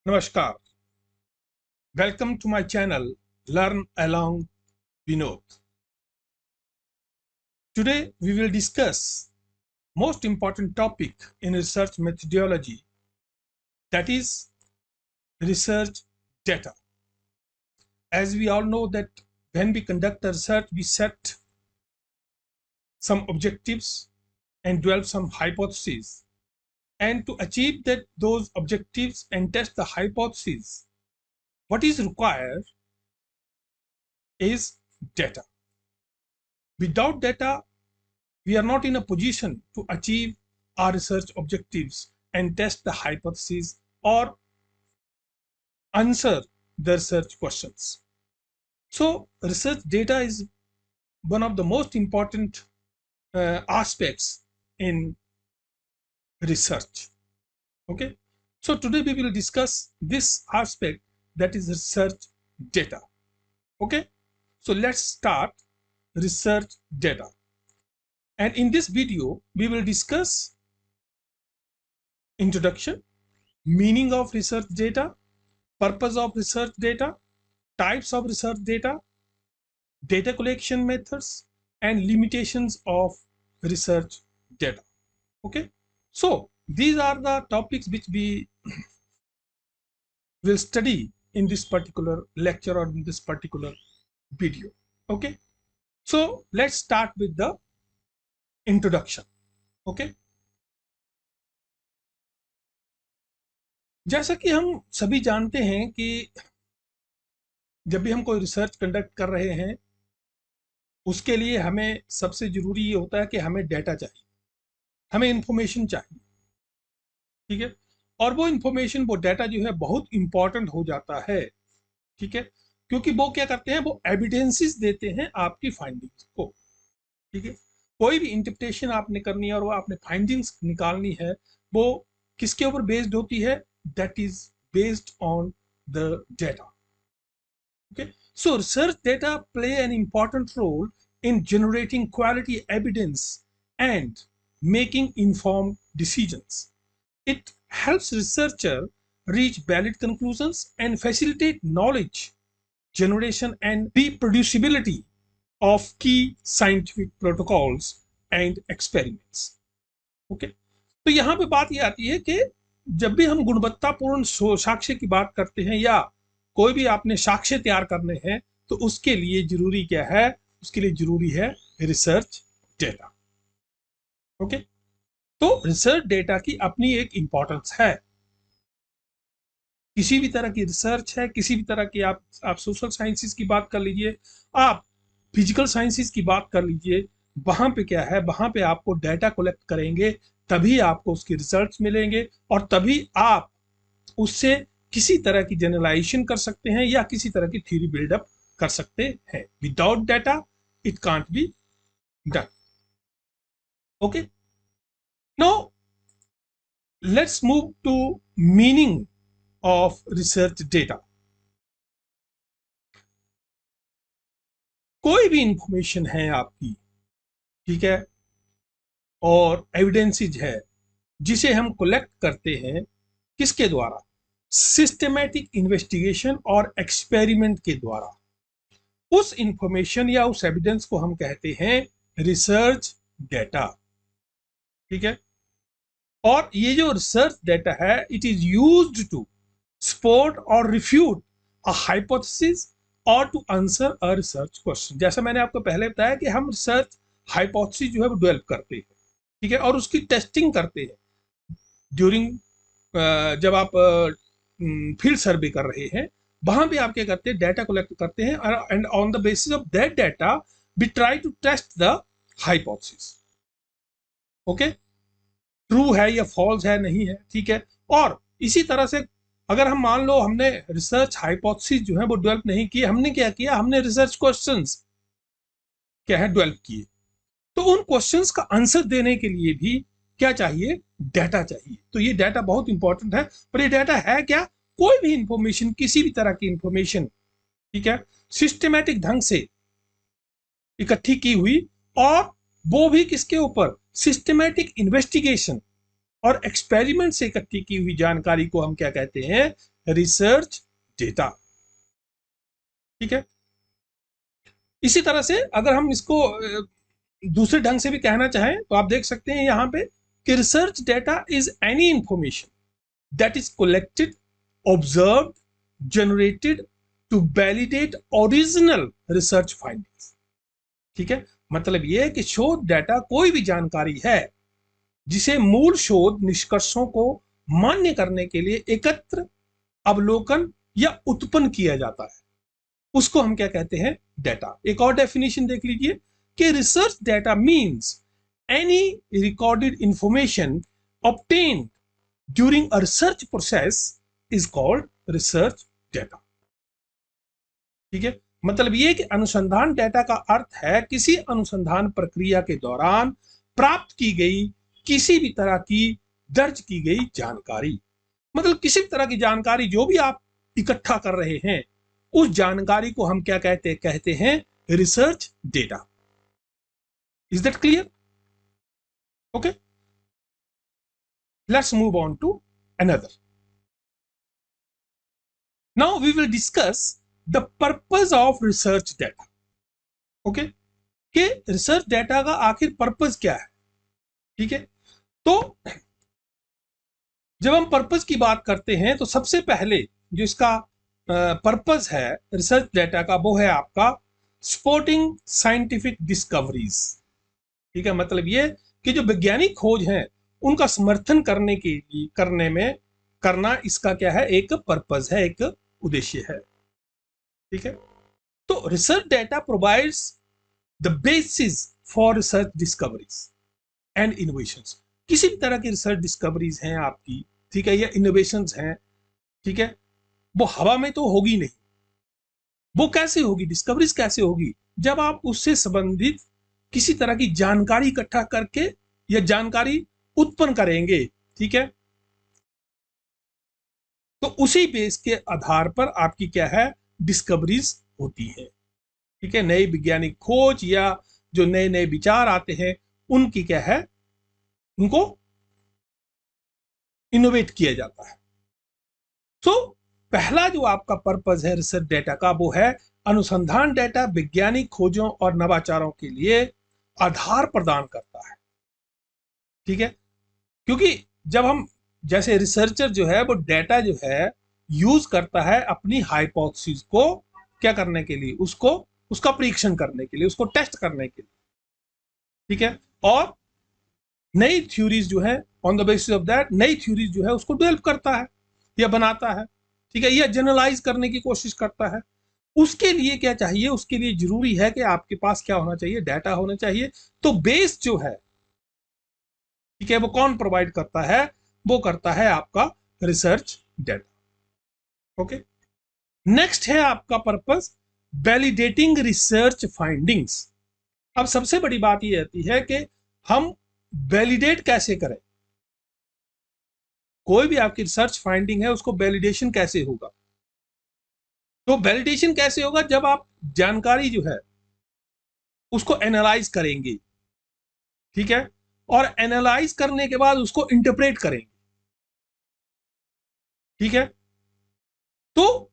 Namaskar. Welcome to my channel Learn Along Vinod. Today we will discuss most important topic in research methodology, that is research data. As we all know that when we conduct a research, we set some objectives and develop some hypotheses. And to achieve those objectives and test the hypotheses, what is required is data. Without data, we are not in a position to achieve our research objectives and test the hypotheses or answer the research questions. So research data is one of the most important aspects in research. Okay, so today we will discuss this aspect, that is research data. Okay, so let's start research data. And in this video, we will discuss introduction, meaning of research data, purpose of research data, types of research data, data collection methods, and limitations of research data. Okay, so these are the topics which we will study in this particular lecture or in this particular video. Okay, so let's start with the introduction. Okay, जैसा कि हम सभी जानते हैं कि जब भी हम कोई रिसर्च कंडक्ट कर रहे हैं, उसके लिए हमें सबसे जरूरी ये होता है कि हमें डेटा चाहिए, हमें इंफॉर्मेशन चाहिए. ठीक है, और वो इंफॉर्मेशन, वो डेटा जो है बहुत इंपॉर्टेंट हो जाता है. ठीक है, क्योंकि वो क्या करते हैं, वो एविडेंसेस देते हैं आपकी फाइंडिंग्स को. ठीक है, कोई भी इंटरप्रिटेशन आपने करनी है और वो आपने फाइंडिंग्स निकालनी है, वो किसके ऊपर बेस्ड होती है? That is based on the data. Okay, so research data play an important role in generating quality evidence and making informed decisions. It helps researcher reach valid conclusions and facilitate knowledge generation and reproducibility of key scientific protocols and experiments. Okay, तो यहाँ पे बात ये आती है कि जब भी हम गुणवत्तापूर्ण साक्ष्य की बात करते हैं या कोई भी आपने साक्ष्य तैयार करने हैं, तो उसके लिए जरूरी क्या है? उसके लिए जरूरी है रिसर्च डेटा. ओके, तो रिसर्च डेटा की अपनी एक इंपॉर्टेंस है. किसी भी तरह की रिसर्च है, किसी भी तरह की आप सोशल साइंसेस की बात कर लीजिए, आप फिजिकल साइंसेस की बात कर लीजिए, वहां पे क्या है, वहां पे आपको डेटा कलेक्ट करेंगे, तभी आपको उसके रिजल्ट्स मिलेंगे और तभी आप उससे किसी तरह की जनरलाइजेशन कर सकते हैं या किसी तरह की थ्योरी बिल्डअप कर सकते हैं. Without data it can't be done. Okay, now let's move to meaning of research data. कोई भी इंफॉर्मेशन है आपकी, ठीक है, और एविडेंसेज है जिसे हम कलेक्ट करते हैं, किसके द्वारा? सिस्टमैटिक इन्वेस्टिगेशन और एक्सपेरिमेंट के द्वारा. उस इंफॉर्मेशन या उस एविडेंस को हम कहते हैं रिसर्च डेटा. ठीक है, और ये जो रिसर्च डेटा है, it is used to support or refute a hypothesis और to answer a research question. जैसा मैंने आपको पहले बताया कि हम रिसर्च हाइपोथेसिस जो है वो डेवलप करते हैं, ठीक है, और उसकी टेस्टिंग करते हैं ड्यूरिंग, जब आप फील्ड सर्वे कर रहे हैं, वहां भी आप क्या करते हैं? डेटा कलेक्ट करते हैं, and on the basis of that data we try to test the hypothesis. Okay, true है या फॉल्स है, नहीं है, ठीक है. और इसी तरह से अगर हम मान लो हमने रिसर्च हाइपोथेसिस जो है वो डेवलप नहीं किए, हमने क्या किया? हमने रिसर्च क्वेश्चंस क्या है डेवलप किए. तो उन क्वेश्चंस का आंसर देने के लिए भी क्या चाहिए? डेटा चाहिए. तो ये डेटा बहुत इंपॉर्टेंट है. पर ये डेटा है क्या? कोई भी इंफॉर्मेशन, किसी भी तरह की इंफॉर्मेशन, ठीक है, सिस्टमैटिक ढंग से इकट्ठी की हुई, और वो भी किसके ऊपर? सिस्टमैटिक इन्वेस्टिगेशन और एक्सपेरिमेंट से इकट्ठी की हुई जानकारी को हम क्या कहते हैं? Research data. ठीक है, इसी तरह से अगर हम इसको दूसरे ढंग से भी कहना चाहें तो आप देख सकते हैं यहां पे कि research data is any information that is collected, observed, generated to validate original research findings. ठीक है, मतलब यह है कि शोध डेटा कोई भी जानकारी है जिसे मूल शोध निष्कर्षों को मान्य करने के लिए एकत्र, अवलोकन या उत्पन्न किया जाता है, उसको हम क्या कहते हैं, डेटा। एक और डेफिनेशन देख लीजिए कि research data means any recorded information obtained during a research process is called research data. ठीक है, मतलब ये कि अनुसंधान डेटा का अर्थ है किसी अनुसंधान प्रक्रिया के दौरान प्राप्त की गई किसी भी तरह की दर्ज की गई जानकारी। मतलब किसी भी तरह की जानकारी जो भी आप इकट्ठा कर रहे हैं उस जानकारी को हम क्या कहते हैं research data. Is that clear? Okay, let's move on to another. Now we will discuss the purpose of research data. Okay, कि रिसर्च डेटा का आखिर पर्पस क्या है। ठीक है, तो जब हम पर्पस की बात करते हैं तो सबसे पहले जो इसका पर्पस है रिसर्च डेटा का वो है आपका सपोर्टिंग साइंटिफिक डिस्कवरीज। ठीक है, मतलब ये कि जो वैज्ञानिक खोज हैं उनका समर्थन करना इसका क्या है, एक पर्पस है, एक उद्देश्य है। ठीक है, तो research data provides the basis for research discoveries and innovations. किसी भी तरह की रिसर्च डिस्कवरीज हैं आपकी, ठीक है, या इनोवेशंस हैं, ठीक है, वो हवा में तो होगी नहीं। वो कैसे होगी, डिस्कवरीज कैसे होगी, जब आप उससे संबंधित किसी तरह की जानकारी इकट्ठा करके या जानकारी उत्पन्न करेंगे। ठीक है, तो उसी बेस के आधार पर आपकी क्या है, डिस्कवरीज होती है। ठीक है, नई वैज्ञानिक खोज या जो नए नए विचार आते हैं उनकी क्या है, उनको इनोवेट किया जाता है। तो पहला जो आपका पर्पस है रिसर्च डेटा का वो है अनुसंधान डेटा वैज्ञानिक खोजों और नवाचारों के लिए आधार प्रदान करता है। ठीक है, क्योंकि जब हम जैसे रिसर्चर जो है वो डेटा जो है यूज करता है अपनी हाइपोथेसिस को क्या करने के लिए, उसको उसका परीक्षण करने के लिए, उसको टेस्ट करने के लिए। ठीक है, और नई थ्योरीज जो है on the basis of that नई थ्योरीज जो है उसको डेवलप करता है या बनाता है। ठीक है, या जनरलाइज करने की कोशिश करता है। उसके लिए क्या चाहिए, उसके लिए जरूरी है कि आपके पास क्या होना चाहिए, डाटा होना चाहिए। तो बेस जो है, ठीक है, वो कौन प्रोवाइड करता है, वो करता है आपका रिसर्च डेटा। ओके, नेक्स्ट है आपका पर्पस वैलिडेटिंग रिसर्च फाइंडिंग्स। अब सबसे बड़ी बात यह आती है कि हम वैलिडेट कैसे करें, कोई भी आपकी रिसर्च फाइंडिंग है उसको वैलिडेशन कैसे होगा। तो वैलिडेशन कैसे होगा, जब आप जानकारी जो है उसको एनालाइज करेंगे। ठीक है, और एनालाइज करने के बाद उसको इंटरप्रेट करेंगे। ठीक है, तो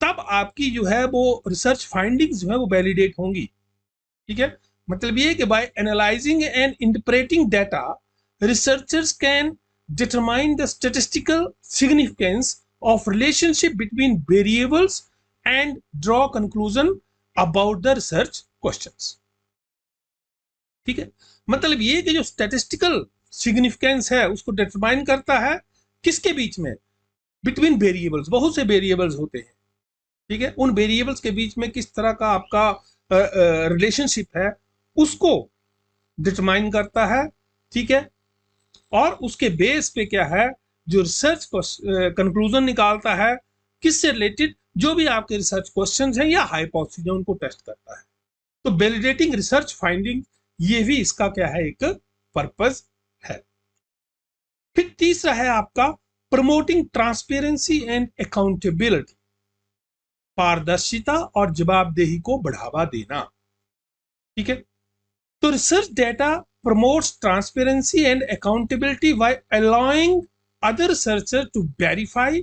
तब आपकी जो है वो रिसर्च फाइंडिंग्स जो है वो वैलिडेट होंगी। ठीक है, मतलब ये कि by analysing and interpreting data researchers can determine the statistical significance of relationship between variables and draw conclusion about the research questions। ठीक है, मतलब ये कि जो स्टैटिस्टिकल सिग्निफिकेंस है उसको डिटरमाइन करता है किसके बीच में, बिटवीन वेरिएबल्स, बहुत से वेरिएबल्स होते हैं। ठीक है, उन वेरिएबल्स के बीच में किस तरह का आपका रिलेशनशिप है उसको डिटरमाइन करता है। ठीक है, और उसके बेस पे क्या है, जो रिसर्च कंक्लूजन निकालता है किससे रिलेटेड, जो भी आपके रिसर्च क्वेश्चंस हैं या हाइपोथेसिस हैं उनको टेस्ट करता है। तो वैलिडेटिंग रिसर्च फाइंडिंग ये भी इसका क्या है, एक पर्पस है। फिर तीसरा है आपका प्रमोटिंग ट्रांसपेरेंसी एंड अकाउंटेबिलिटी, पारदर्शिता और जवाबदेही को बढ़ावा देना। ठीक है, तो research data promotes transparency and accountability by allowing other researchers to verify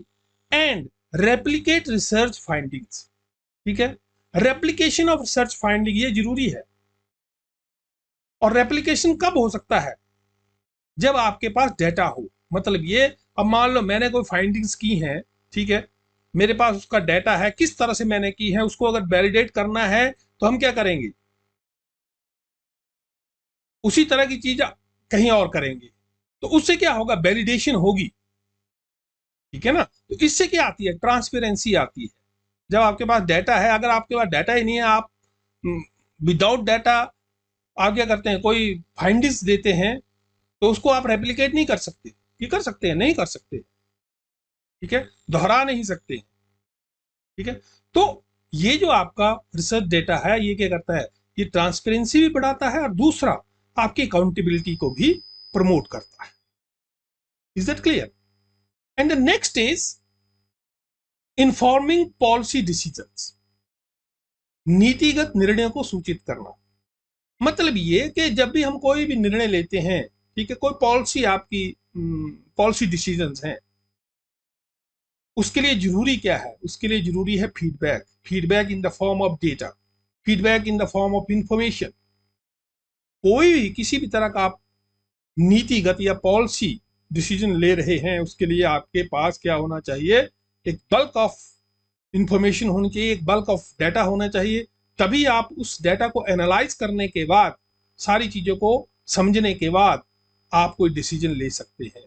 and replicate research findings. ठीक है, रेप्लिकेशन ऑफ रिसर्च फाइंडिंग ये जरूरी है। और रेप्लिकेशन कब हो सकता है? जब आपके पास डेटा हो। मतलब ये, अब मान लो मैंने कोई फाइंडिंग्स की हैं, ठीक है, मेरे पास उसका डेटा है, किस तरह से मैंने की है उसको अगर वैलिडेट करना है तो हम क्या करेंगे? उसी तरह की चीज कहीं और करेंगे, तो उससे क्या होगा? वैलिडेशन होगी। ठीक है ना? तो इससे क्या आती है? ट्रांसपेरेंसी आती है। जब आपके पास डाटा है, अगर आपके पास डाटा ही नहीं है, आप विदाउट डाटा आप क्या करते हैं, कोई फाइंडिंग्स देते हैं, तो उसको आप रेप्लिकेट नहीं कर सकते। ये कर सकते हैं? नहीं कर सकते। ठीक है, दोहरा नहीं सकते। ठीक है, तो ये जो आपका रिसर्च डेटा है ये क्या करता है? ये ट्रांसपेरेंसी भी बढ़ाता है और दूसरा आपकी अकाउंटेबिलिटी को भी प्रमोट करता है। Is that clear? And the next is informing policy decisions, नीतिगत निर्णयों को सूचित करना। मतलब ये कि जब भी हम कोई भी निर्णय लेते हैं, ठीक है, कोई पॉलिसी आपकी पॉलिसी डिसीजंस हैं, उसके लिए जरूरी क्या है? उसके लिए जरूरी है feedback. Feedback in the form of data, feedback in the form of information. कोई भी किसी भी तरह का आप नीतिगत या पॉलिसी डिसीजन ले रहे हैं, उसके लिए आपके पास क्या होना चाहिए? एक बल्क ऑफ इंफॉर्मेशन होनी चाहिए, एक बल्क ऑफ डाटा होना चाहिए। तभी आप उस डाटा को एनालाइज करने के बाद, सारी चीजों को समझने के बाद आप कोई डिसीजन ले सकते हैं।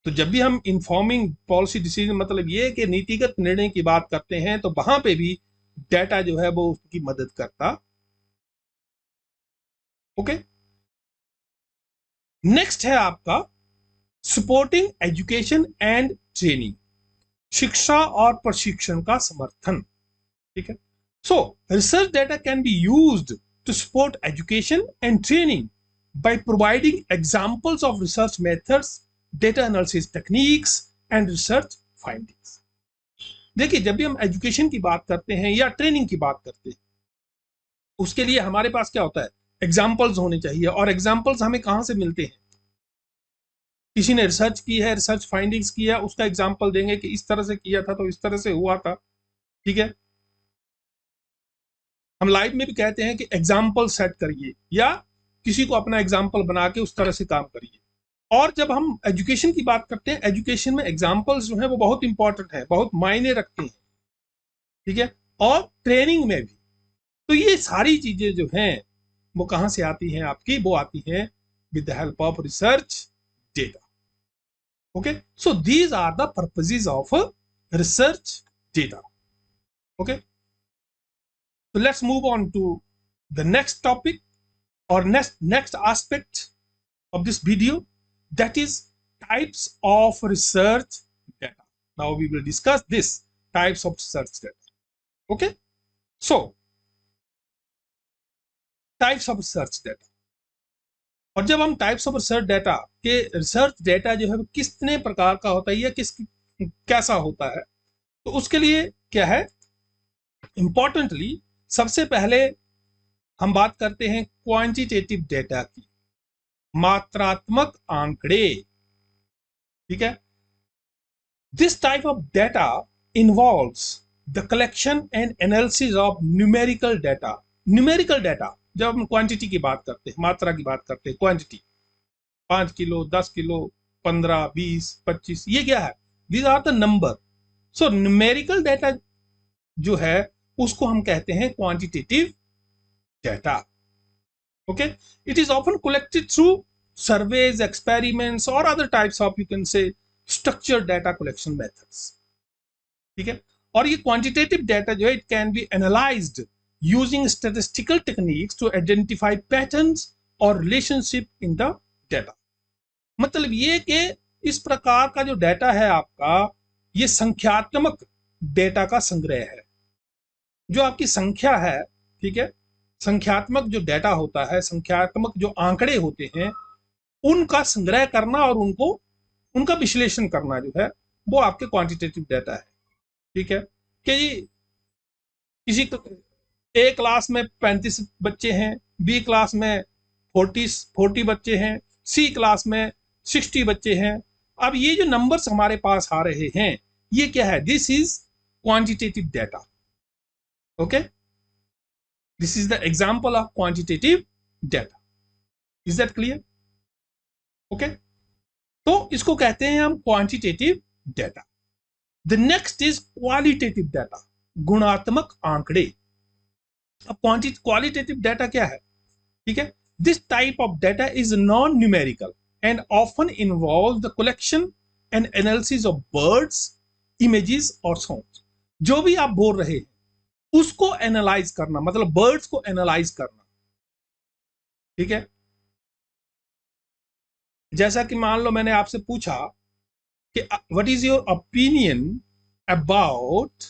तो जब भी हम इंफॉर्मिंग पॉलिसी डिसीजन, मतलब ये कि नीतिगत निर्णय की बात करते हैं, तो वहां पे भी डाटा जो है वो उसकी मदद करता। ओके, नेक्स्ट है आपका सपोर्टिंग एजुकेशन एंड ट्रेनिंग, शिक्षा और प्रशिक्षण का समर्थन। ठीक है, so research data can be used to support education and training by providing examples of research methods, data analysis techniques and research findings। देखिए, जब भी हम एजुकेशन की बात करते हैं या ट्रेनिंग की बात करते हैं, उसके लिए हमारे पास क्या होता है? एग्जाम्पल्स होने चाहिए। और एग्जाम्पल्स हमें कहां से मिलते हैं? किसी ने रिसर्च की है, रिसर्च फाइंडिंग्स की है, उसका एग्जाम्पल देंगे कि इस तरह से किया था तो इस तरह से हुआ था। ठीक है, हम लाइव में भी कहते हैं कि एग्जाम्पल सेट करिए या किसी को अपना एग्जाम्पल बना के उस तरह से काम करिए। और जब हम एजुकेशन की बात करते हैं, एजुकेशन में एग्जाम्पल्स जो है वो बहुत इंपॉर्टेंट है, बहुत मायने रखते हैं। ठीक है, और ट्रेनिंग में भी। तो ये सारी चीजें जो हैं वो कहां से आती हैं आपकी? वो आती हैं with the help of research data. Okay, so these are the purposes of research data. Okay, so let's move on to the next topic or next aspect of this video, that is types of research data. Now we will discuss this types of research data. Okay, so types of research data। और जब हम types of research data के, research data जो है वो कितने प्रकार का होता है या कैसा होता है, तो उसके लिए क्या है? इंपॉर्टेंटली सबसे पहले हम बात करते हैं क्वांटिटेटिव डेटा की, मात्रात्मक आंकड़े। ठीक है, this type of data involves the collection and analysis of numerical data. Numerical data, जब हम क्वांटिटी की बात करते हैं, मात्रा की बात करते हैं, क्वांटिटी 5 किलो, 10 किलो, 15, 20, 25, ये क्या है? These are the number. So numerical data जो है उसको हम कहते हैं quantitative data. Okay, it is often collected through surveys, experiments or other types of, you can say, structured data collection methods। ठीक है, और ये quantitative data जो है it can be analyzed using statistical techniques to identify patterns or relationship in the data। मतलब ये कि इस प्रकार का जो डाटा है आपका, ये संख्यात्मक डेटा का संग्रह है। जो आपकी संख्या है, ठीक है, संख्यात्मक जो डेटा होता है, संख्यात्मक जो आंकड़े होते हैं, उनका संग्रह करना और उनका विश्लेषण करना जो है वो आपके क्वांटिटेटिव डाटा है। ठीक है, कि किसी ए क्लास में 35 बच्चे हैं, बी क्लास में 40 बच्चे हैं, सी क्लास में 60 बच्चे हैं। अब ये जो नंबर्स हमारे पास आ रहे हैं, ये क्या है? This is quantitative data. Okay, this is the example of quantitative data. Is that clear? Okay, तो इसको कहते हैं हम quantitative data. The next is qualitative data, गुणात्मक आंकड़े। अब क्वालिटेटिव डाटा क्या है? ठीक है, this type of data is non numerical and often involve the collection and analysis of words, images और साउंड्स। जो भी आप बोल रहे हैं उसको एनालाइज करना, मतलब वर्ड्स को एनालाइज करना। ठीक है, जैसा कि मान लो मैंने आपसे पूछा कि what is your opinion about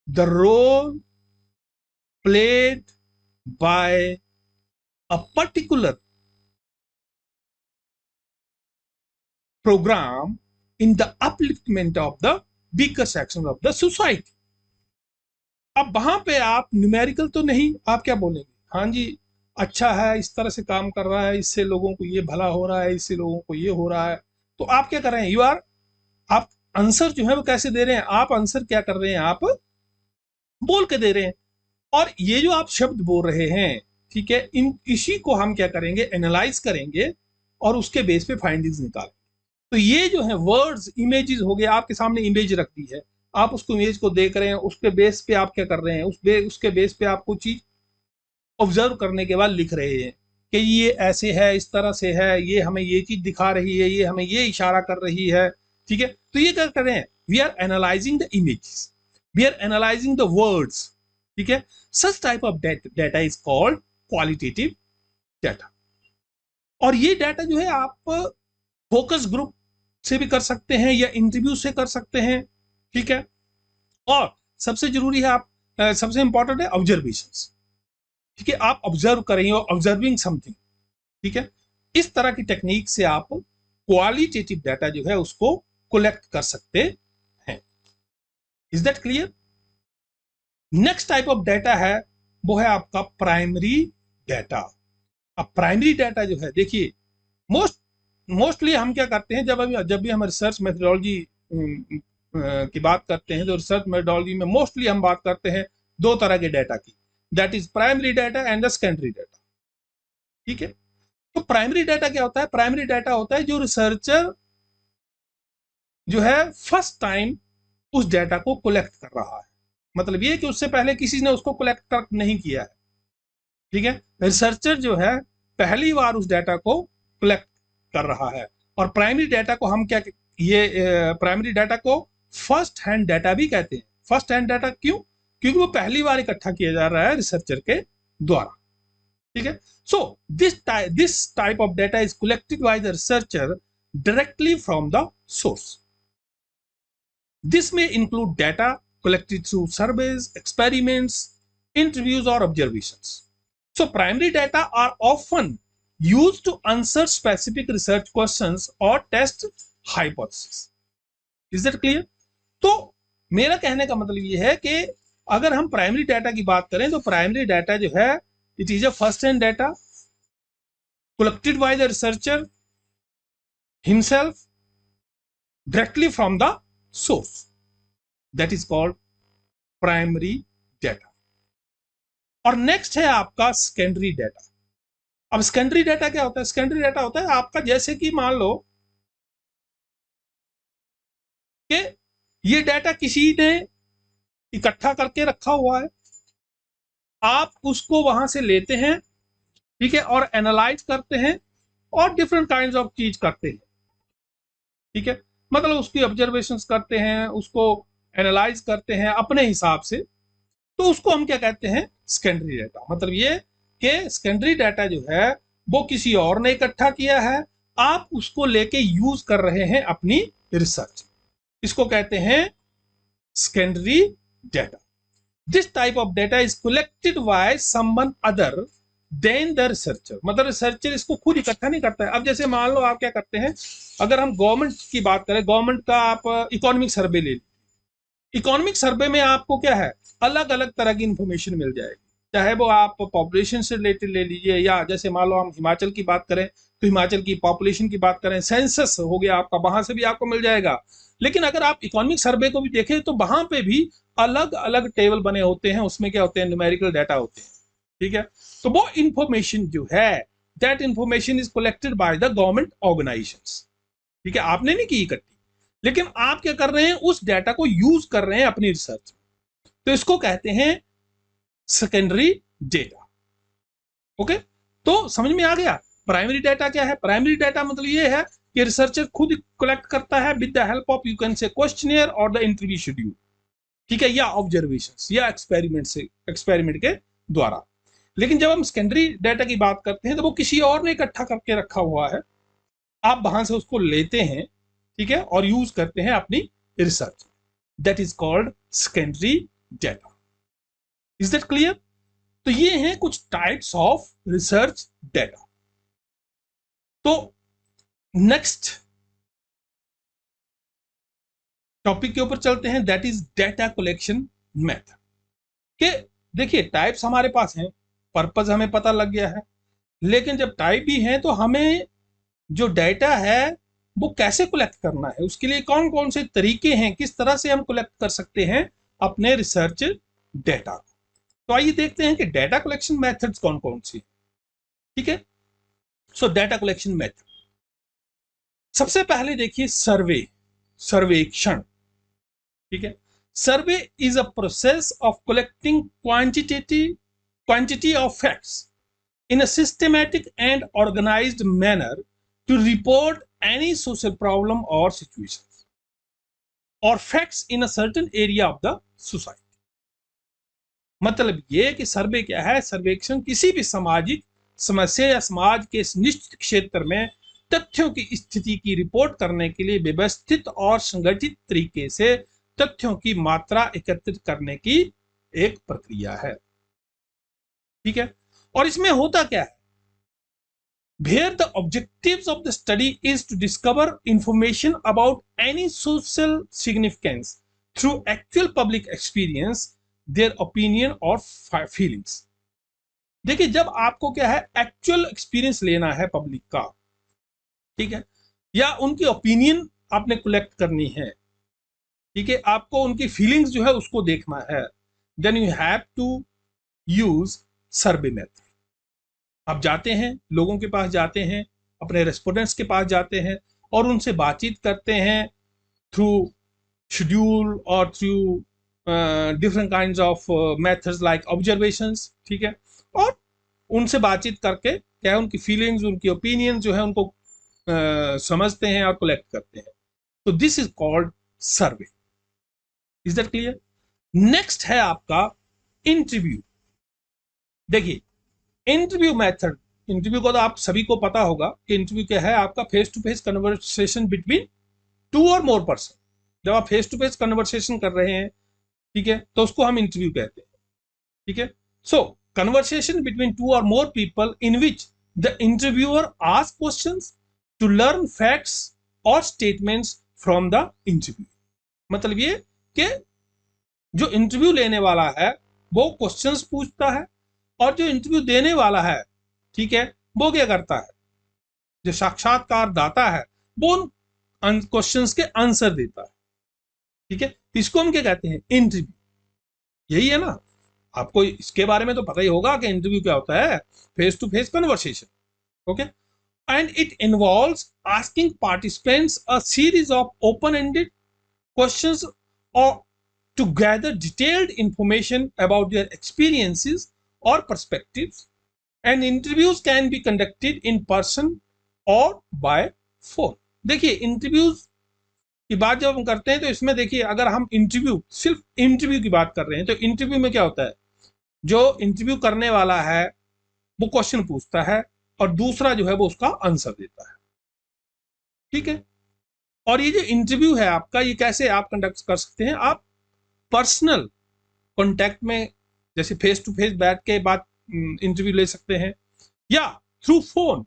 the role played by a particular programme in the upliftment of the weaker section of the society. अब वहां पे आप न्यूमेरिकल तो नहीं, आप क्या बोलेंगे? हाँ जी, अच्छा है, इस तरह से काम कर रहा है, इससे लोगों को ये भला हो रहा है, इससे लोगों को ये हो रहा है। तो आप क्या कर रहे हैं? आप आंसर जो है वो कैसे दे रहे हैं? आप आंसर क्या कर रहे हैं? आप बोल के दे रहे हैं। और ये जो आप शब्द बोल रहे हैं, ठीक है, इसी को हम क्या करेंगे? एनालाइज करेंगे और उसके बेस पे फाइंडिंग्स निकालेंगे। तो ये जो है वर्ड्स, इमेजेस हो गए, आपके सामने इमेज रख दी है, आप उसको इमेज को देख रहे हैं, उसके बेस पे आप क्या कर रहे हैं? उसके बेस पे आप कुछ चीज ऑब्जर्व करने के बाद लिख रहे हैं कि ये ऐसे है, इस तरह से है, ये हमें ये चीज दिखा रही है, ये हमें ये इशारा कर रही है। ठीक है, तो ये क्या कर रहे हैं? We are analysing the images, we are analysing the words. ठीक है, such type of data is called qualitative data. और ये डाटा जो है आप फोकस ग्रुप से भी कर सकते हैं या इंटरव्यू से कर सकते हैं। ठीक है, और सबसे जरूरी है, आप सबसे इंपॉर्टेंट है ऑब्जर्वेशंस। ठीक है, आप ऑब्जर्व करेंगे, ऑब्जर्विंग समथिंग। ठीक है, इस तरह की टेक्निक से आप क्वालिटेटिव डाटा जो है उसको कलेक्ट कर सकते हैं। Is that clear? Next type of data है वो है आपका प्राइमरी डाटा। अब प्राइमरी डाटा जो है, देखिए मोस्टली हम क्या करते हैं, जब भी हम रिसर्च मेथोडोलॉजी की बात करते हैं, तो रिसर्च मेथोडोलॉजी में मोस्टली हम बात करते हैं दो तरह के डाटा की, that is primary data and the secondary data. ठीक है, तो प्राइमरी डाटा क्या होता है? प्राइमरी डाटा होता है जो रिसर्चर जो है फर्स्ट टाइम उस डाटा को कलेक्ट कर रहा है। मतलब ये कि उससे पहले किसी ने उसको कलेक्ट नहीं किया है। ठीक है, रिसर्चर जो है पहली बार उस डाटा को कलेक्ट कर रहा है। और प्राइमरी डाटा को हम क्या, ये प्राइमरी डाटा को फर्स्ट हैंड डाटा भी कहते हैं। फर्स्ट हैंड डाटा क्यों? क्योंकि वो पहली बार इकट्ठा किया जा रहा है रिसर्चर के द्वारा। ठीक है, so this type of data is collected by the researcher directly from the source. This में include data collected through surveys, experiments, interviews or observations. So primary data are often used to answer specific research questions or test hypotheses. Is that clear? तो मेरा कहने का मतलब ये है कि अगर हम प्राइमरी डाटा की बात करें तो प्राइमरी डाटा जो है it is a first hand data collected by the researcher himself directly from the source. That is called primary data. और नेक्स्ट है आपका सेकेंडरी डाटा। अब सेकेंडरी डाटा क्या होता है? सेकेंडरी डाटा होता है आपका, जैसे कि मान लो कि ये डाटा किसी ने इकट्ठा करके रखा हुआ है, आप उसको वहां से लेते हैं, ठीक है, और एनालाइज करते हैं और डिफरेंट काइंड्स ऑफ चीज करते हैं। ठीक है, मतलब उसकी ऑब्जर्वेशंस करते हैं, उसको एनालाइज करते हैं अपने हिसाब से, तो उसको हम क्या कहते हैं? Secondary data. मतलब ये कि सेकेंडरी डाटा जो है वो किसी और ने इकट्ठा किया है, आप उसको लेके यूज कर रहे हैं अपनी रिसर्च, इसको कहते हैं secondary data. This type of data is collected by someone other than the researcher. मतलब रिसर्चर इसको खुद इकट्ठा नहीं करता है। अब जैसे मान लो आप क्या करते हैं, अगर हम गवर्नमेंट की बात करें, गवर्नमेंट का आप इकोनॉमिक सर्वे ले लीजिए। इकोनॉमिक सर्वे में आपको क्या है, अलग अलग तरह की इंफॉर्मेशन मिल जाएगी। चाहे वो आप पॉपुलेशन से रिलेटेड ले लीजिए, या जैसे मान लो हम हिमाचल की बात करें तो हिमाचल की पॉपुलेशन की बात करें, सेंसस हो गया आपका, वहां से भी आपको मिल जाएगा। लेकिन अगर आप इकोनॉमिक सर्वे को भी देखें तो वहां पे भी अलग अलग टेबल बने होते हैं, उसमें क्या होते हैं, न्यूमेरिकल डाटा होते हैं, ठीक है। तो वो इंफॉर्मेशन जो है, that information is collected by the government organisations, ठीक है। आपने नहीं की इकट्ठी, लेकिन आप क्या कर रहे हैं, उस डाटा को यूज कर रहे हैं अपनी रिसर्च, तो इसको कहते हैं सेकेंडरी डेटा। ओके, तो समझ में आ गया। प्राइमरी डाटा क्या है? प्राइमरी डाटा मतलब ये है कि रिसर्चर खुद कलेक्ट करता है with the help of, you can say, questionnaire और द इंटरव्यू शेड्यूल, ठीक है, या ऑब्जर्वेशंस या एक्सपेरिमेंट के द्वारा। लेकिन जब हम सेकेंडरी डाटा की बात करते हैं तो वो किसी और ने इकट्ठा करके रखा हुआ है, आप वहां से उसको लेते हैं, ठीक है, और यूज करते हैं अपनी research. That is called secondary data. Is that clear? तो ये हैं कुछ टाइप्स ऑफ रिसर्च डाटा। तो नेक्स्ट टॉपिक के ऊपर चलते हैं, that is data collection method. के देखिए, टाइप्स हमारे पास हैं, पर्पस हमें पता लग गया है, लेकिन जब टाइप भी हैं तो हमें जो डाटा है वो कैसे कलेक्ट करना है, उसके लिए कौन कौन से तरीके हैं, किस तरह से हम कलेक्ट कर सकते हैं अपने रिसर्च डाटा को। तो आइए देखते हैं कि डाटा कलेक्शन मेथड्स कौन कौन सी, ठीक है। सो डाटा कलेक्शन मेथड, सबसे पहले देखिए सर्वेक्षण, ठीक है। सर्वे is a process of collecting quantity of facts in a systematic and organized manner to report any social problem or situations or facts in a certain area of the society। मतलब ये कि सर्वे क्या है? सर्वेक्षण किसी भी सामाजिक समस्या या समाज के निश्चित क्षेत्र में तथ्यों की स्थिति की रिपोर्ट करने के लिए व्यवस्थित और संगठित तरीके से तथ्यों की मात्रा एकत्रित करने की एक प्रक्रिया है, ठीक है। और इसमें होता क्या है? Where the objectives of the study is to discover information about any social significance through actual public experience, their opinion or feelings। देखिए, जब आपको क्या है, एक्चुअल एक्सपीरियंस लेना है पब्लिक का, ठीक है, या उनकी ओपिनियन आपने कलेक्ट करनी है, ठीक है, आपको उनकी फीलिंग्स जो है उसको देखना है, then you have to use survey method. आप जाते हैं, लोगों के पास जाते हैं, अपने रेस्पोंडेंट्स के पास जाते हैं और उनसे बातचीत करते हैं थ्रू शेड्यूल और through different kinds of methods like observations, ठीक है। और उनसे बातचीत करके क्या है, उनकी फीलिंग्स, उनकी ओपिनियन जो है उनको समझते हैं और कलेक्ट करते हैं। तो this is called survey. Is that clear? Next है आपका इंटरव्यू। देखिए, इंटरव्यू मेथड, इंटरव्यू को तो आप सभी को पता होगा कि इंटरव्यू क्या है, आपका face to face conversation between two or more person. जब आप फेस टू फेस कन्वर्सेशन कर रहे हैं, ठीक है, तो उसको हम इंटरव्यू कहते हैं, ठीक है। सो conversation between two or more people in which the interviewer ask questions to learn facts और स्टेटमेंट्स फ्रॉम द इंटरव्यू। मतलब ये कि जो इंटरव्यू लेने वाला है वो क्वेश्चंस पूछता है, और जो इंटरव्यू देने वाला है, ठीक है, वो क्या करता है, जो साक्षात्कार दाता है वो उन क्वेश्चंस के आंसर देता है, ठीक है। इसको हम क्या कहते हैं? इंटरव्यू। यही है ना? आपको इसके बारे में तो पता ही होगा कि इंटरव्यू क्या होता है, face to face conversation, okay. And it involves asking participants a series of open ended questions और to gather detailed information about their experiences or perspectives, and interviews can be conducted in person or by phone। देखिए, interviews की बात जब हम करते हैं तो इसमें देखिए, अगर हम इंटरव्यू, सिर्फ इंटरव्यू की बात कर रहे हैं, तो इंटरव्यू में क्या होता है, जो इंटरव्यू करने वाला है वो क्वेश्चन पूछता है और दूसरा जो है वो उसका आंसर देता है, ठीक है। और ये जो इंटरव्यू है आपका, ये कैसे आप कंडक्ट कर सकते हैं? आप पर्सनल कॉन्टैक्ट में, जैसे फेस टू फेस बैठ के बात इंटरव्यू ले सकते हैं, या थ्रू फोन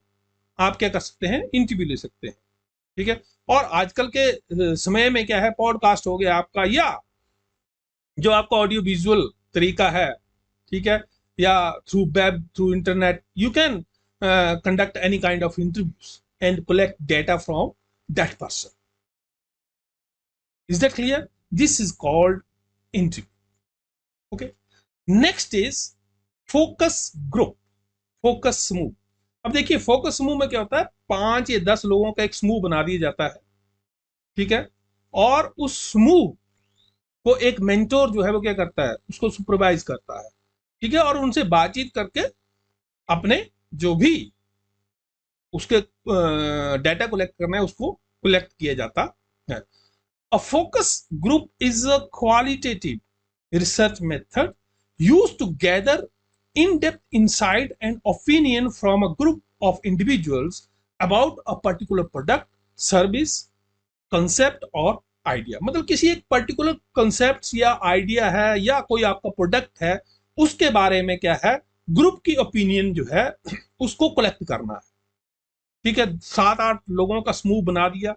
आप क्या कर सकते हैं, इंटरव्यू ले सकते हैं, ठीक है। और आजकल के समय में क्या है, पॉडकास्ट हो गया आपका, या जो आपका ऑडियो विजुअल तरीका है, ठीक है, या through web, through internet, you can conduct any kind of interviews and collect data from that person. Is that clear? This is called interview. Okay. Next is focus group, focus समूह. अब देखिए focus समूह में क्या होता है, 5 या 10 लोगों का एक समूह बना दिया जाता है, ठीक है, और उस समूह को एक मेंटोर जो है वो क्या करता है, उसको सुपरवाइज करता है, ठीक है, और उनसे बातचीत करके अपने जो भी उसके डाटा कलेक्ट करना है उसको कलेक्ट किया जाता है. A focus group is a qualitative research method used to gather in-depth insight and opinion from a group of individuals about a particular product, service, concept और idea. मतलब किसी एक particular concept या idea है या कोई आपका product है, उसके बारे में क्या है, ग्रुप की opinion जो है उसको कलेक्ट करना है, ठीक है. 7-8 लोगों का समूह बना दिया,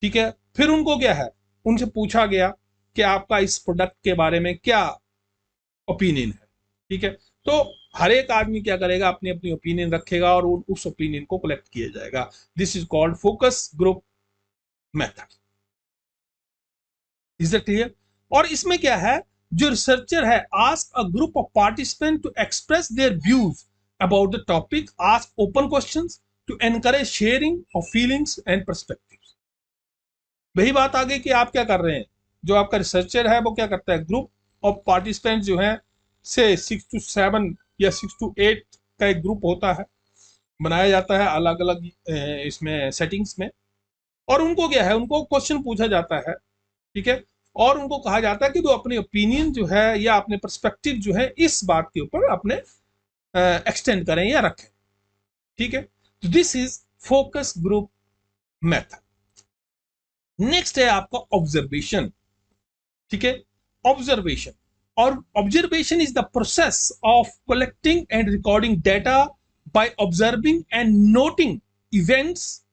ठीक है. फिर उनको क्या है, उनसे पूछा गया कि आपका इस प्रोडक्ट के बारे में क्या ओपिनियन है, ठीक है. तो हर एक आदमी क्या करेगा, अपनी अपनी ओपिनियन रखेगा और उस ओपिनियन को कलेक्ट किया जाएगा. This is called focus group method. Is that clear? और इसमें क्या है, जो रिसर्चर है ask a group of participant to express their views about the topic, ask open questions to encourage sharing of feelings and perspectives. वही बात आ गई कि आप क्या कर रहे हैं, जो आपका रिसर्चर है वो क्या करता है, ग्रुप ऑफ पार्टिसिपेंट जो है से 6 to 7 या 6 to 8 का एक ग्रुप होता है, बनाया जाता है अलग अलग इसमें सेटिंग्स में, और उनको क्या है, उनको क्वेश्चन पूछा जाता है, ठीक है, और उनको कहा जाता है कि वो अपनी ओपिनियन जो है या अपने पर्सपेक्टिव जो है इस बात के ऊपर अपने एक्सटेंड करें या रखें, ठीक है. तो this is focus group method. Next है आपका ऑब्जर्वेशन, ठीक है. ऑब्जर्वेशन और observation is the process of collecting and recording data by observing and noting events,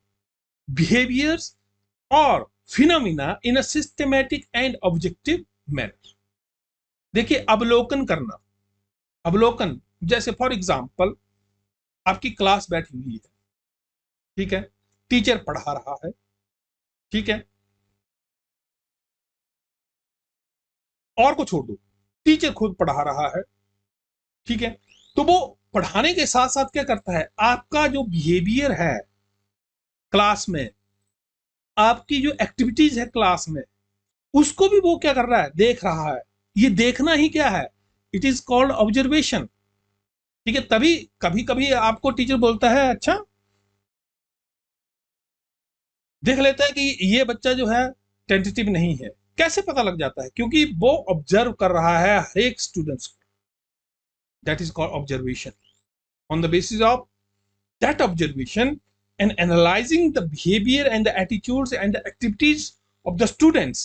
behaviours और phenomena in a systematic and objective manner. देखिए अवलोकन करना, अवलोकन जैसे फॉर एग्जांपल आपकी क्लास बैठी हुई है, ठीक है, टीचर पढ़ा रहा है, ठीक है, और को छोड़ दो, टीचर खुद पढ़ा रहा है, ठीक है. तो वो पढ़ाने के साथ साथ क्या करता है, आपका जो बिहेवियर है क्लास में, आपकी जो एक्टिविटीज है क्लास में, उसको भी वो क्या कर रहा है, देख रहा है. ये देखना ही क्या है, इट इज कॉल्ड ऑब्जर्वेशन, ठीक है. तभी कभी कभी आपको टीचर बोलता है अच्छा देख लेता है कि ये बच्चा जो है टेंटेटिव नहीं है. कैसे पता लग जाता है, क्योंकि वो ऑब्जर्व कर रहा है हर एक स्टूडेंट्स को. That is called observation. On the basis of that observation and analyzing the behavior and the attitudes and the activities of the students,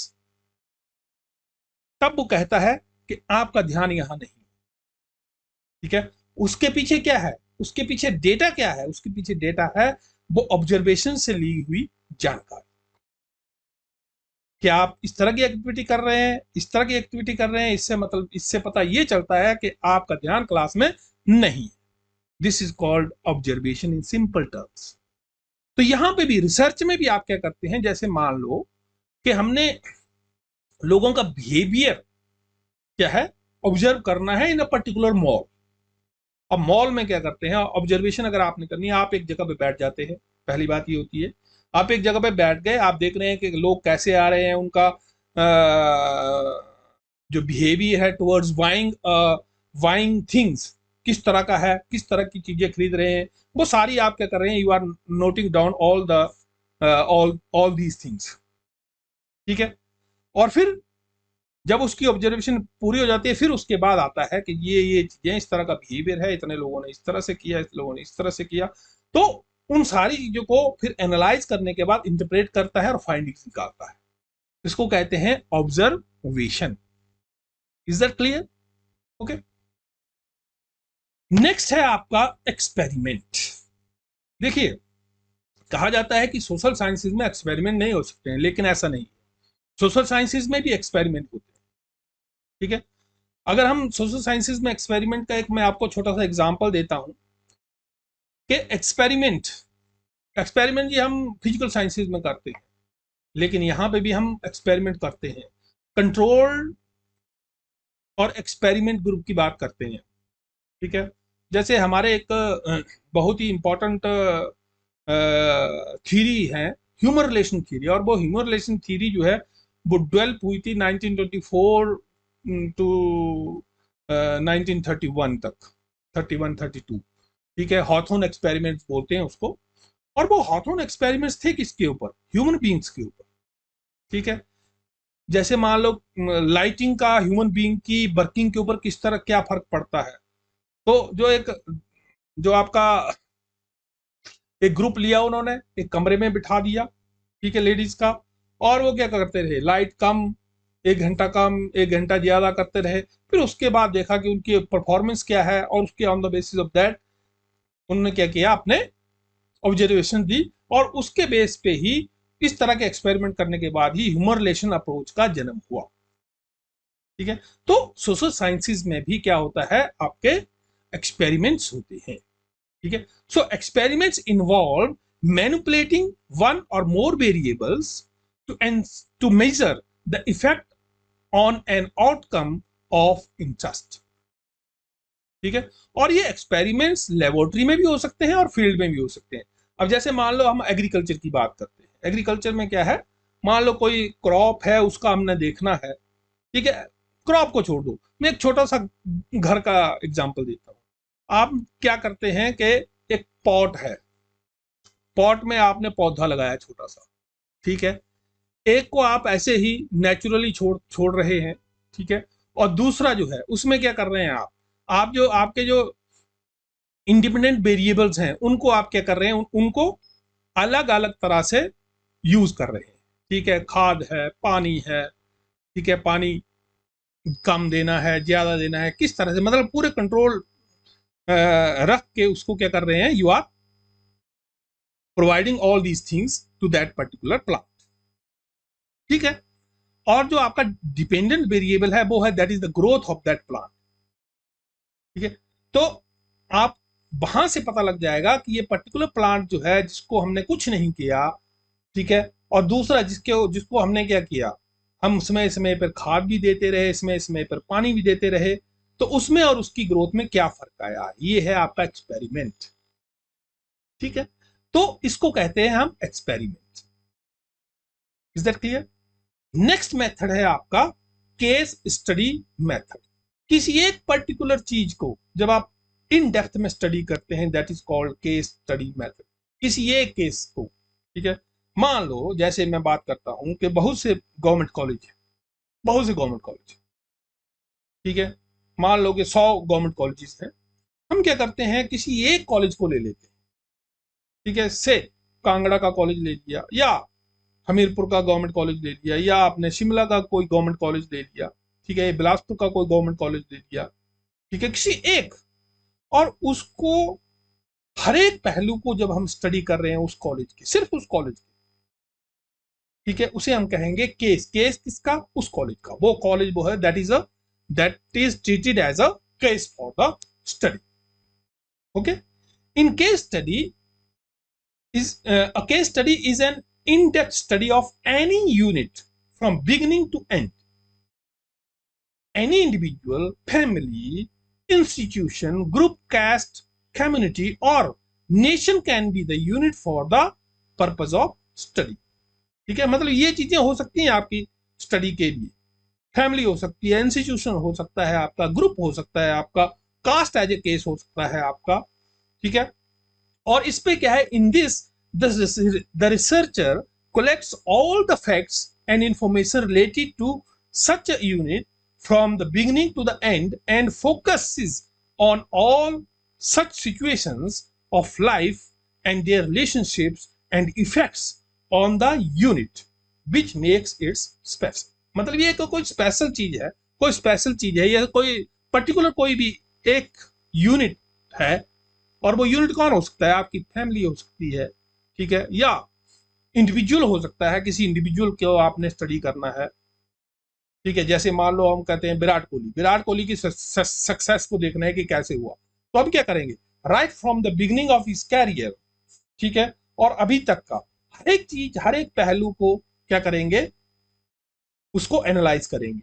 तब वो कहता है कि आपका ध्यान यहां नहीं, ठीक है. उसके पीछे क्या है, उसके पीछे डेटा क्या है, उसके पीछे डेटा है वो ऑब्जर्वेशन से ली हुई जानकारी. क्या आप इस तरह की एक्टिविटी कर रहे हैं, इस तरह की एक्टिविटी कर रहे हैं, इससे मतलब इससे पता ये चलता है कि आपका ध्यान क्लास में नहीं. This is called observation in simple terms. तो यहां पे भी रिसर्च में भी आप क्या करते हैं, जैसे मान लो कि हमने लोगों का बिहेवियर क्या है ऑब्जर्व करना है इन अ पर्टिकुलर मॉल. अब मॉल में क्या करते हैं, ऑब्जर्वेशन अगर आपने करनी है, आप एक जगह पे बैठ जाते हैं. पहली बात ये होती है, आप एक जगह पे बैठ गए, आप देख रहे हैं कि लोग कैसे आ रहे हैं, उनका जो बिहेवियर है टुवर्ड्स बाइंग थिंग्स किस तरह का है, किस तरह की चीजें खरीद रहे हैं, वो सारी आप क्या कर रहे हैं, you are noting down all these things, ठीक है. और फिर जब उसकी ऑब्जर्वेशन पूरी हो जाती है, फिर उसके बाद आता है कि ये चीजें, इस तरह का बिहेवियर है, इतने लोगों ने इस तरह से किया, इस लोगों ने इस तरह से किया. तो उन सारी चीजों को फिर एनालाइज करने के बाद इंटरप्रेट करता है और फाइंडिंग्स निकालता है. इसको कहते हैं observation. Is that clear? Okay. Next है आपका एक्सपेरिमेंट. देखिए कहा जाता है कि सोशल साइंसेज में एक्सपेरिमेंट नहीं हो सकते हैं, लेकिन ऐसा नहीं है. सोशल साइंसेज में भी एक्सपेरिमेंट होते हैं, ठीक है. अगर हम सोशल साइंसेज में एक्सपेरिमेंट का एक मैं आपको छोटा सा एग्जांपल देता हूं कि एक्सपेरिमेंट ये हम फिजिकल साइंसेज में करते हैं, लेकिन यहाँ पे भी हम एक्सपेरिमेंट करते हैं। कंट्रोल और एक्सपेरिमेंट ग्रुप की बात करते हैं, ठीक है। जैसे हमारे एक बहुत ही इंपॉर्टेंट थ्योरी है ह्यूमन रिलेशन थ्योरी, और वो ह्यूमन रिलेशन थ्योरी जो है वो डेवलप हुई थी 1924 टू 1931 तक, 31-32, ठीक है। हॉथॉर्न एक्सपेरिमेंट्स बोलते हैं उसको। और वो हॉथॉर्न एक्सपेरिमेंट्स थे किसके ऊपर? ह्यूमन बींग्स के ऊपर, ठीक है। जैसे मान लो लाइटिंग का ह्यूमन बींग की वर्किंग के ऊपर किस तरह क्या फर्क पड़ता है। तो जो आपका एक ग्रुप लिया उन्होंने, एक कमरे में बिठा दिया, ठीक है, लेडीज का, और वो क्या करते रहे, लाइट कम, 1 घंटा कम, 1 घंटा ज्यादा करते रहे। फिर उसके बाद देखा कि उनकी परफॉर्मेंस क्या है, और उसके on the basis of that उन्होंने क्या किया, अपने ऑब्जर्वेशन दी, और उसके बेस पे ही इस तरह के एक्सपेरिमेंट करने के बाद ही ह्यूमन रिलेशन अप्रोच का जन्म हुआ, ठीक है। तो सोशल साइंसेज में भी क्या होता है, आपके एक्सपेरिमेंट्स होते हैं, ठीक है। So experiments involve manipulating one or more variables to measure the effect on an outcome of interest, ठीक है। और ये एक्सपेरिमेंट्स लेबोरेटरी में भी हो सकते हैं और फील्ड में भी हो सकते हैं। अब जैसे मान लो हम एग्रीकल्चर की बात करते हैं, एग्रीकल्चर में क्या है, मान लो कोई क्रॉप है, उसका हमने देखना है, ठीक है। क्रॉप को छोड़ दो, मैं एक छोटा सा घर का एग्जांपल देता हूँ। आप क्या करते हैं कि एक पॉट है, पॉट में आपने पौधा लगाया छोटा सा, ठीक है। एक को आप ऐसे ही नेचुरली छोड़ छोड़ रहे हैं, ठीक है। और दूसरा जो है उसमें क्या कर रहे हैं आप जो आपके जो इंडिपेंडेंट वेरिएबल्स हैं उनको आप क्या कर रहे हैं, उनको अलग अलग तरह से यूज कर रहे हैं, ठीक है। खाद है, पानी है, ठीक है, पानी कम देना है, ज्यादा देना है, किस तरह से, मतलब पूरे कंट्रोल रख के उसको क्या कर रहे हैं, you are providing all these things to that particular plant, ठीक है। और जो आपका डिपेंडेंट वेरिएबल है वो है that is the growth of that plant, ठीक है। तो आप वहां से पता लग जाएगा कि ये पर्टिकुलर प्लांट जो है जिसको हमने कुछ नहीं किया, ठीक है, और दूसरा जिसको हमने क्या किया, हम समय समय पर खाद भी देते रहे, समय समय पर पानी भी देते रहे, तो उसमें और उसकी ग्रोथ में क्या फर्क आया, ये है आपका एक्सपेरिमेंट, ठीक है। तो इसको कहते हैं हम experiment. Is that clear? Next method है आपका केस स्टडी मेथड। किसी एक पर्टिकुलर चीज को जब आप इन डेप्थ में स्टडी करते हैं, that is called case study method. किसी एक केस को, ठीक है। मान लो जैसे मैं बात करता हूं कि बहुत से गवर्नमेंट कॉलेज है, बहुत से गवर्नमेंट कॉलेज, ठीक है। मान लो कि 100 गवर्नमेंट कॉलेजेस हैं। हम क्या करते हैं, किसी एक कॉलेज को ले लेते हैं, ठीक है। से कांगड़ा का कॉलेज ले लिया, या हमीरपुर का गवर्नमेंट कॉलेज ले लिया, या आपने शिमला का कोई गवर्नमेंट कॉलेज ले लिया, ठीक है, बिलासपुर का कोई गवर्नमेंट कॉलेज ले लिया, ठीक है, किसी एक, और उसको हर एक पहलू को जब हम स्टडी कर रहे हैं उस कॉलेज के, सिर्फ उस कॉलेज के, ठीक है, उसे हम कहेंगे केस। केस किसका? उस कॉलेज का। वो कॉलेज वो है that is treated as a case for the study, okay. In case study is a case study is an in-depth study of any unit from beginning to end. Any individual, family, institution, group, caste, community or nation can be the unit for the purpose of study. ठीक है, मतलब ये चीजें हो सकती हैं आपकी study के लिए। फैमिली हो सकती है, इंस्टीट्यूशन हो सकता है आपका, ग्रुप हो सकता है आपका, कास्ट एज ए केस हो सकता है आपका, ठीक है। और इस पे क्या है, in this the researcher collects all the facts and information related to such a unit from the beginning to the end and focuses on all such situations of life and their relationships and effects on the unit which makes it special. मतलब ये कोई special चीज है, कोई special चीज है, या कोई पर्टिकुलर कोई भी एक यूनिट है, और वो यूनिट कौन हो सकता है, आपकी फैमिली हो सकती है, ठीक है, या इंडिविजुअल हो सकता है, किसी इंडिविजुअल को आपने स्टडी करना है, ठीक है, जैसे मान लो हम कहते हैं विराट कोहली की सक्सेस को देखना है कि कैसे हुआ, तो हम क्या करेंगे, right from the beginning of his career, ठीक है, और अभी तक का हर एक चीज, हर एक पहलू को क्या करेंगे, उसको एनालाइज करेंगे,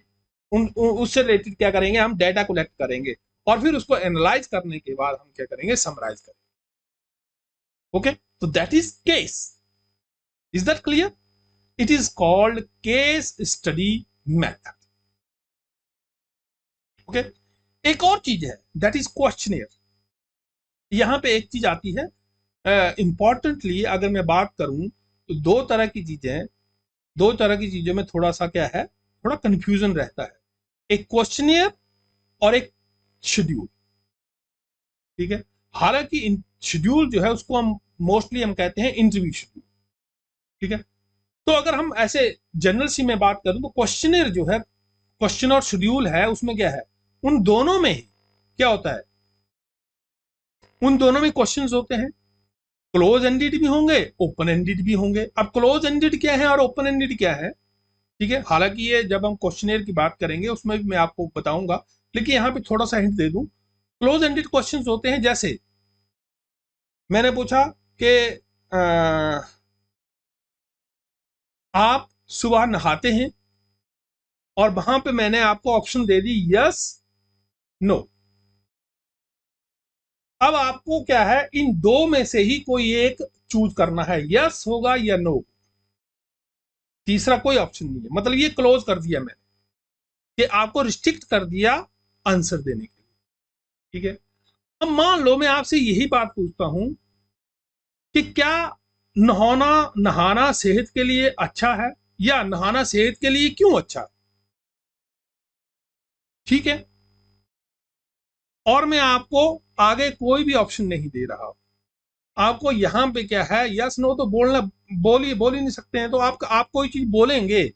उससे रिलेटेड क्या करेंगे, हम डेटा कलेक्ट करेंगे, और फिर उसको एनालाइज करने के बाद हम क्या करेंगे, समराइज करेंगे। ओके, तो that is case. Is that clear? It is called case study method. Okay, एक और चीज है, दैट इज क्वेश्चनियर। यहां पे एक चीज आती है इंपॉर्टेंटली, अगर मैं बात करूं तो दो तरह की चीजें हैं, दो तरह की चीजों में थोड़ा सा क्या है, थोड़ा कंफ्यूजन रहता है, एक क्वेश्चनियर और एक शेड्यूल। ठीक है, हालांकि शेड्यूल जो है उसको हम मोस्टली हम कहते हैं इंटरव्यू शेड्यूल। ठीक है, तो अगर हम ऐसे जनरल सी में बात करूं तो क्वेश्चनियर जो है, क्वेश्चन और शेड्यूल है, उसमें क्या है, उन दोनों में ही क्या होता है, उन दोनों में क्वेश्चंस होते हैं, क्लोज एंडेड भी होंगे, ओपन एंडेड भी होंगे। अब क्लोज एंडेड क्या है और ओपन एंडेड क्या है, ठीक है, हालांकि ये जब हम क्वेश्चनियर की बात करेंगे उसमें भी मैं आपको बताऊंगा, लेकिन यहाँ पे थोड़ा सा हिंट दे दूं। क्लोज एंडेड क्वेश्चंस होते हैं, जैसे मैंने पूछा कि आप सुबह नहाते हैं, और वहां पे मैंने आपको ऑप्शन दे दी यस नो। अब आपको क्या है, इन दो में से ही कोई एक चूज करना है, यस होगा या नो, तीसरा कोई ऑप्शन नहीं है। मतलब ये क्लोज कर दिया मैंने, कि आपको रिस्ट्रिक्ट कर दिया आंसर देने के लिए। ठीक है, अब मान लो मैं आपसे यही बात पूछता हूं कि क्या नहाना नहाना सेहत के लिए अच्छा है, या नहाना सेहत के लिए क्यों अच्छा है। ठीक है, और मैं आपको आगे कोई भी ऑप्शन नहीं दे रहा, आपको यहां पे क्या है, यस नो तो बोलना, बोल ही नहीं सकते हैं, तो आप कोई चीज बोलेंगे,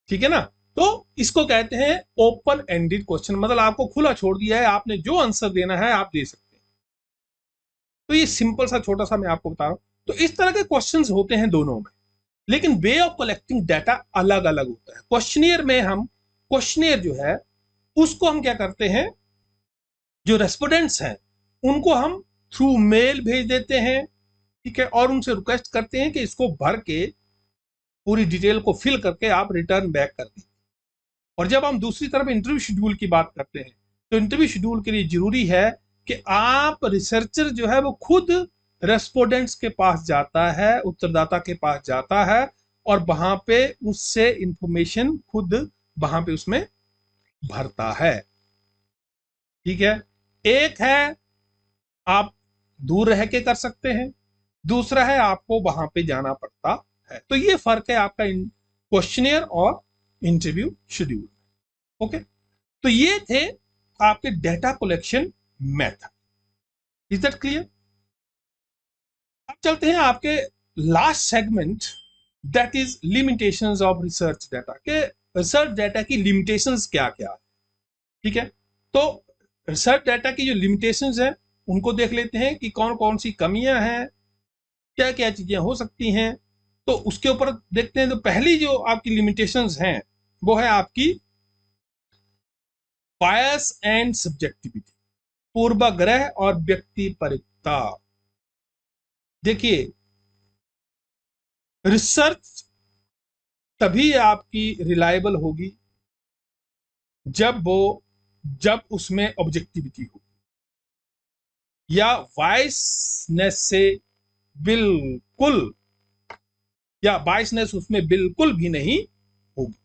ठीक है ना। तो इसको कहते हैं ओपन एंडेड क्वेश्चन, मतलब आपको खुला छोड़ दिया है, आपने जो आंसर देना है आप दे सकते हैं। तो ये सिंपल सा छोटा सा मैं आपको बता रहा हूं। तो इस तरह के क्वेश्चंस होते हैं दोनों में, लेकिन वे ऑफ कलेक्टिंग डाटा अलग अलग होता है। क्वेश्चनियर में हम, क्वेश्चनियर जो है उसको हम क्या करते हैं, जो रेस्पोंडेंट्स हैं उनको हम थ्रू मेल भेज देते हैं, ठीक है, और उनसे रिक्वेस्ट करते हैं कि इसको भर के पूरी डिटेल को फिल करके आप रिटर्न बैक कर दें। और जब हम दूसरी तरफ इंटरव्यू शेड्यूल की बात करते हैं, तो इंटरव्यू शेड्यूल के लिए जरूरी है कि आप रिसर्चर जो है वो खुद रेस्पोंडेंट्स के पास जाता है, उत्तरदाता के पास जाता है, और वहां पे उससे इंफॉर्मेशन खुद वहां पे उसमें भरता है। ठीक है, एक है आप दूर रह के कर सकते हैं, दूसरा है आपको वहां पे जाना पड़ता है। तो ये फर्क है आपका क्वेश्चनियर और इंटरव्यू शेड्यूल। ओके, तो ये थे आपके data collection method. Is that clear? अब चलते हैं आपके last segment, that is limitations of research data, के रिसर्च डाटा की लिमिटेशंस क्या क्या है। ठीक है, तो रिसर्च डाटा की जो लिमिटेशंस है उनको देख लेते हैं कि कौन कौन सी कमियां हैं, क्या क्या चीजें हो सकती हैं। तो उसके ऊपर देखते हैं। तो पहली जो आपकी लिमिटेशंस हैं वो है आपकी बायस एंड सब्जेक्टिविटी, पूर्वाग्रह और व्यक्तिपरकता। देखिए, रिसर्च तभी आपकी रिलायबल होगी जब उसमें ऑब्जेक्टिविटी हो, या वाइसनेस से बिल्कुल, या बाइसनेस उसमें बिल्कुल भी नहीं होगी।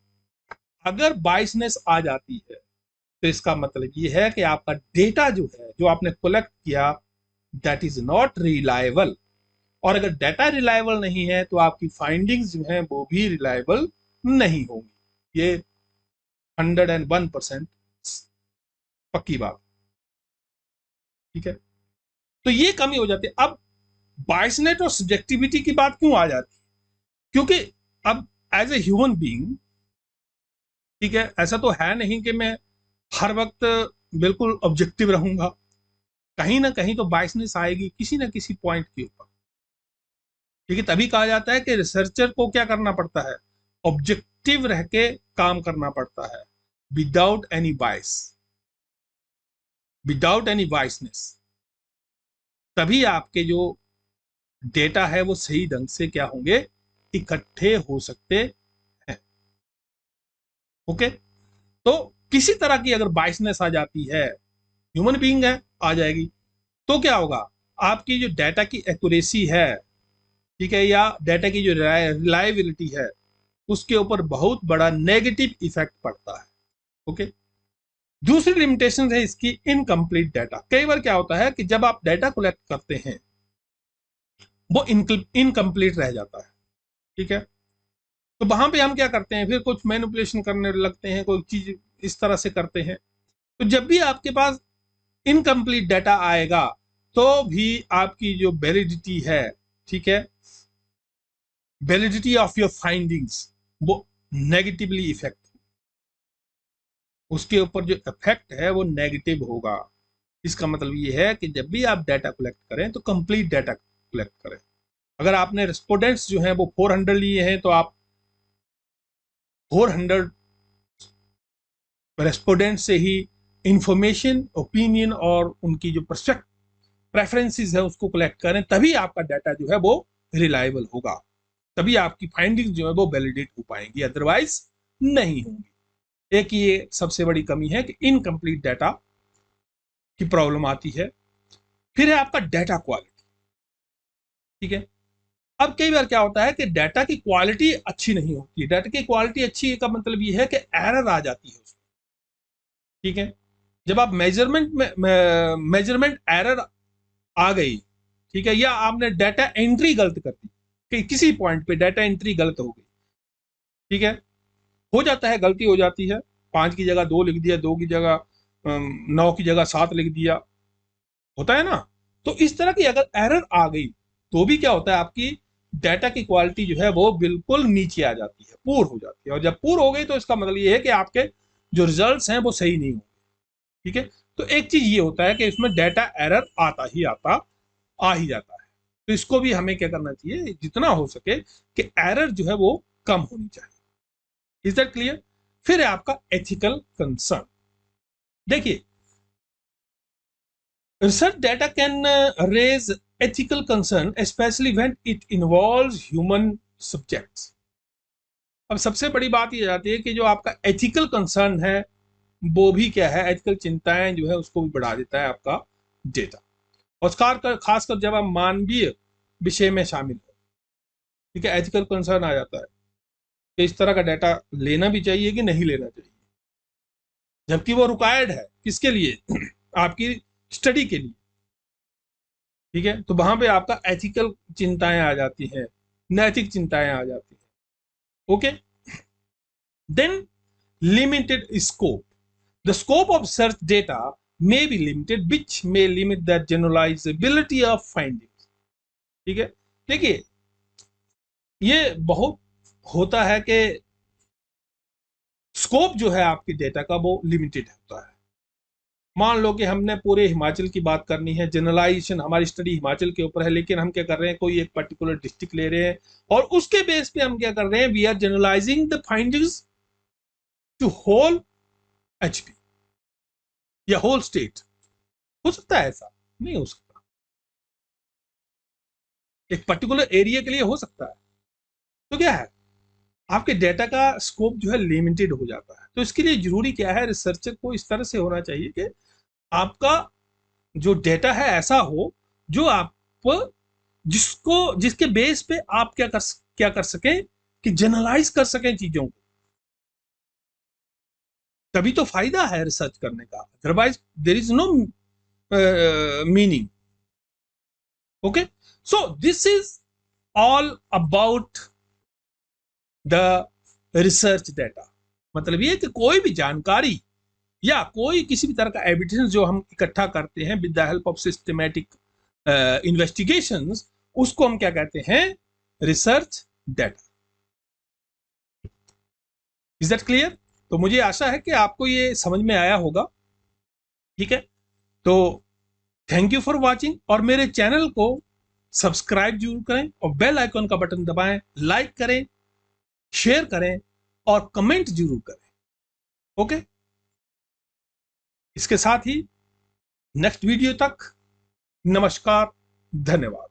अगर बाइसनेस आ जाती है तो इसका मतलब ये है कि आपका डेटा जो है, जो आपने कलेक्ट किया, दैट इज नॉट रिलायबल। और अगर डाटा रिलायबल नहीं है तो आपकी फाइंडिंग्स जो हैं वो भी रिलायबल नहीं होंगी। ये 101% पक्की बात। ठीक है, तो ये कमी हो जाती है। अब बायसनेस और सब्जेक्टिविटी की बात क्यों आ जाती है, क्योंकि अब एज ए ह्यूमन बीइंग, ठीक है, ऐसा तो है नहीं कि मैं हर वक्त बिल्कुल ऑब्जेक्टिव रहूंगा, कहीं ना कहीं तो बायसनेस आएगी किसी ना किसी पॉइंट के ऊपर। ठीक है, तभी कहा जाता है कि रिसर्चर को क्या करना पड़ता है, ऑब्जेक्टिव रह के काम करना पड़ता है, विदाउट एनी बायस, विदाउट एनी बायसनेस, तभी आपके जो डेटा है वो सही ढंग से क्या होंगे, इकट्ठे हो सकते हैं। ओके, तो किसी तरह की अगर बायसनेस आ जाती है, ह्यूमन बीइंग है, आ जाएगी, तो क्या होगा, आपकी जो डाटा की एक्यूरेसी है, ठीक है, या डाटा की जो रिलायबिलिटी है, उसके ऊपर बहुत बड़ा नेगेटिव इफेक्ट पड़ता है। ओके, दूसरी लिमिटेशन है इसकी इनकम्प्लीट डाटा। कई बार क्या होता है कि जब आप डाटा कलेक्ट करते हैं वो इनकम्प्लीट रह जाता है, ठीक है, तो वहां पे हम क्या करते हैं, फिर कुछ मैनिपुलेशन करने लगते हैं, कोई चीज इस तरह से करते हैं। तो जब भी आपके पास इनकम्प्लीट डाटा आएगा तो भी आपकी जो वैलिडिटी है, ठीक है, वैलिडिटी ऑफ योर फाइंडिंग्स वो नेगेटिवली इफेक्ट, उसके ऊपर जो इफेक्ट है वो नेगेटिव होगा। इसका मतलब ये है कि जब भी आप डाटा कलेक्ट करें तो कंप्लीट डाटा कलेक्ट करें। अगर आपने रेस्पोंडेंट्स जो हैं वो 400 लिए हैं तो आप 400 रेस्पोंडेंट से ही इंफॉर्मेशन, ओपिनियन और उनकी जो प्रेफरेंसेस है उसको कलेक्ट करें, तभी आपका डाटा जो है वो रिलायबल होगा, तभी आपकी फाइंडिंग्स जो है वो वैलिडेट हो पाएंगी, अदरवाइज नहीं होंगी। एक ये सबसे बड़ी कमी है कि इनकम्प्लीट डाटा की प्रॉब्लम आती है। फिर है आपका डाटा क्वालिटी, ठीक है। अब कई बार क्या होता है कि डाटा की क्वालिटी अच्छी नहीं होती है। डाटा की क्वालिटी अच्छी का मतलब ये है कि एरर आ जाती है उसमें, ठीक है। जब आप मेजरमेंट एरर आ गई, ठीक है, या आपने डाटा एंट्री गलत कर दी, कि किसी पॉइंट पे डाटा एंट्री गलत हो गई, ठीक है, हो जाता है, गलती हो जाती है, 5 की जगह 2 लिख दिया, 2 की जगह 9 की जगह 7 लिख दिया, होता है ना। तो इस तरह की अगर एरर आ गई तो भी क्या होता है, आपकी डाटा की क्वालिटी जो है वो बिल्कुल नीचे आ जाती है, पूर हो जाती है। और जब पूर हो गई तो इसका मतलब ये है कि आपके जो रिजल्ट्स हैं वो सही नहीं होंगे, ठीक है। तो एक चीज ये होता है कि इसमें डाटा एरर आ ही जाता है, तो इसको भी हमें क्या करना चाहिए, जितना हो सके कि एरर जो है वो कम होनी चाहिए। Is that clear? फिर है आपका एथिकल कंसर्न। देखिए, research data can raise ethical concern, especially when it involves human subjects. अब सबसे बड़ी बात ये आती है कि जो आपका एथिकल कंसर्न है वो भी क्या है, एथिकल चिंताएं जो है उसको भी बढ़ा देता है आपका डेटा, और खासकर जब आप मानवीय विषय में शामिल हो, ठीक है, एथिकल कंसर्न आ जाता है कि इस तरह का डाटा लेना भी चाहिए कि नहीं लेना चाहिए, जबकि वो रिक्वायर्ड है किसके लिए आपकी स्टडी के लिए, ठीक है। तो वहां पे आपका एथिकल चिंताएं आ जाती हैं, नैतिक चिंताएं आ जाती हैं। Okay, then limited scope, the scope of search data may be limited, which may limit the generalizability of findings, ठीक है। देखिए, ये बहुत होता है कि स्कोप जो है आपकी डेटा का वो लिमिटेड होता है। मान लो कि हमने पूरे हिमाचल की बात करनी है, जनरलाइजेशन, हमारी स्टडी हिमाचल के ऊपर है, लेकिन हम क्या कर रहे हैं, कोई एक पर्टिकुलर डिस्ट्रिक्ट ले रहे हैं और उसके बेस पे हम क्या कर रहे हैं, we are generalising the findings to whole HP या होल स्टेट। हो सकता है ऐसा? नहीं हो सकता, एक पर्टिकुलर एरिया के लिए हो सकता है। तो क्या है, आपके डेटा का स्कोप जो है लिमिटेड हो जाता है। तो इसके लिए जरूरी क्या है, रिसर्चर को इस तरह से होना चाहिए कि आपका जो डेटा है ऐसा हो जो आप जिसके बेस पे आप क्या कर सकें कि जनरलाइज कर सकें चीजों को, तभी तो फायदा है रिसर्च करने का, otherwise there is no meaning. Okay, so this is all about the research data. मतलब ये कि कोई भी जानकारी या कोई किसी भी तरह का एविडेंस जो हम इकट्ठा करते हैं with the help of systematic investigations, उसको हम क्या कहते हैं, research data. Is that clear? तो मुझे आशा है कि आपको ये समझ में आया होगा, ठीक है। तो थैंक यू फॉर वाचिंग, और मेरे चैनल को सब्सक्राइब जरूर करें और बेल आइकन का बटन दबाएं, लाइक करें, शेयर करें और कमेंट जरूर करें। ओके, इसके साथ ही नेक्स्ट वीडियो तक नमस्कार, धन्यवाद।